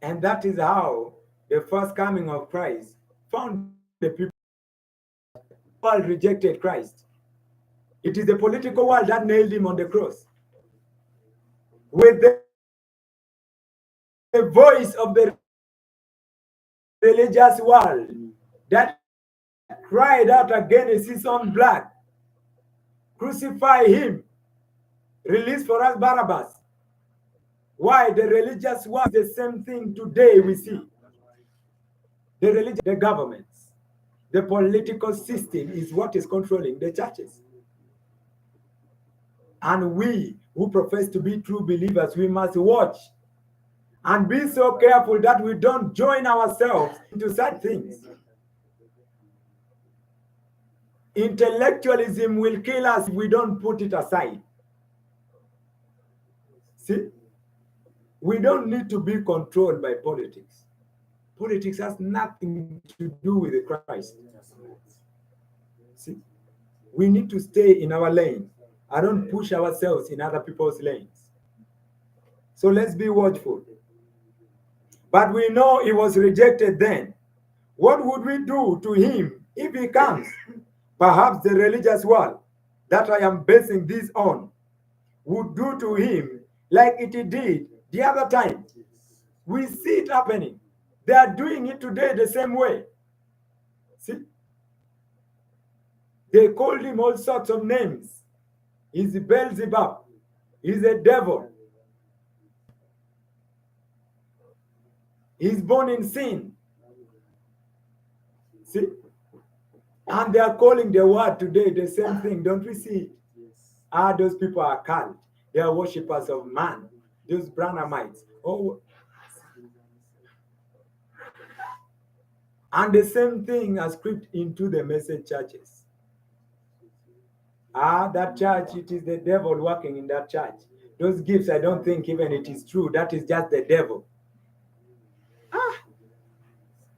And that is how the first coming of Christ found the people all rejected Christ. It is the political world that nailed him on the cross. With the voice of the religious world that cried out against his own blood, crucify him, release for us Barabbas. Why? The religious world is the same thing today we see. The religion, the governments, the political system is what is controlling the churches. And we who profess to be true believers, we must watch and be so careful that we don't join ourselves into such things. Intellectualism will kill us if we don't put it aside. See, we don't need to be controlled by politics. Politics has nothing to do with Christ. See, we need to stay in our lane. I don't push ourselves in other people's lanes. So let's be watchful. But we know he was rejected then. What would we do to him if he comes? Perhaps the religious world that I am basing this on would do to him like it did the other time. We see it happening. They are doing it today the same way. See? They called him all sorts of names. He's Beelzebub. He's a devil. He's born in sin. See? And they are calling the word today the same thing. Don't we see it? Those people are cult. They are worshippers of man. Those Branhamites. Oh. And the same thing has crept into the message churches. That church, it is the devil working in that church. Those gifts, I don't think even it is true. That is just the devil.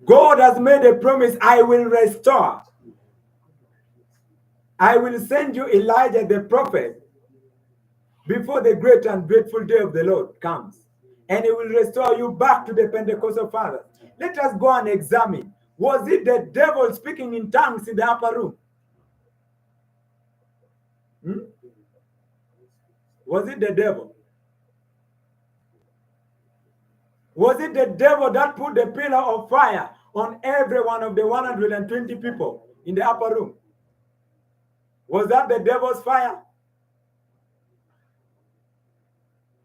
God has made a promise, I will restore. I will send you Elijah the prophet before the great and grateful day of the Lord comes. And he will restore you back to the Pentecostal fathers. Let us go and examine. Was it the devil speaking in tongues in the upper room? Was it the devil? Was it the devil that put the pillar of fire on every one of the 120 people in the upper room? Was that the devil's fire?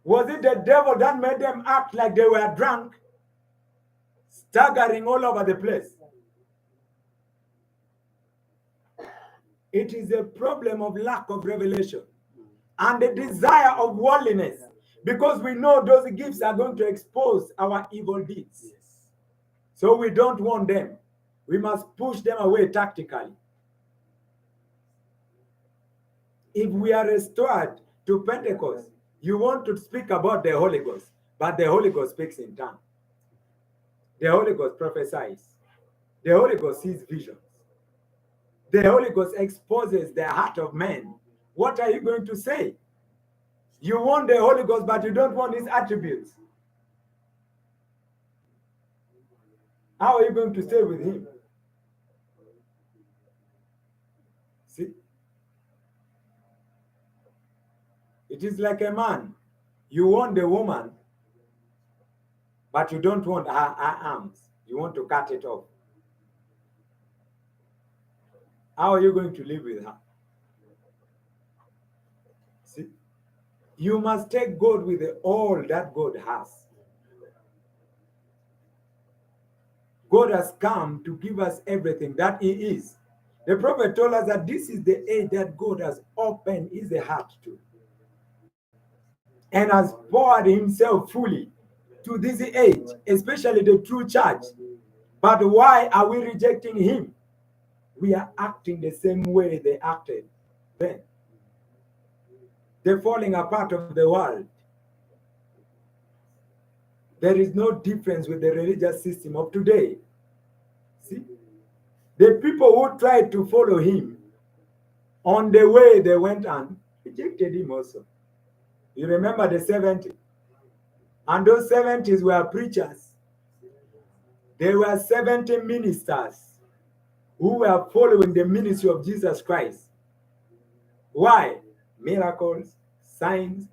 Was it the devil that made them act like they were drunk, staggering all over the place? It is a problem of lack of revelation and the desire of worldliness, because we know those gifts are going to expose our evil deeds. So we don't want them. We must push them away tactically. If we are restored to Pentecost, you want to speak about the Holy Ghost, but the Holy Ghost speaks in tongues. The Holy Ghost prophesies. The Holy Ghost sees visions. The Holy Ghost exposes the heart of men. What are you going to say? You want the Holy Ghost, but you don't want his attributes. How are you going to stay with him? See? It is like a man. You want the woman, but you don't want her arms. You want to cut it off. How are you going to live with her? See? You must take God with all that God has. God has come to give us everything that he is. The prophet told us that this is the age that God has opened his heart to and has poured himself fully to this age, especially the true church. But why are we rejecting him? We are acting the same way they acted then. The falling apart of the world. There is no difference with the religious system of today. See? The people who tried to follow him, on the way they went and rejected him also. You remember the 70s? And those 70s were preachers There were 70 ministers who were following the ministry of Jesus Christ. Why? Miracles, signs,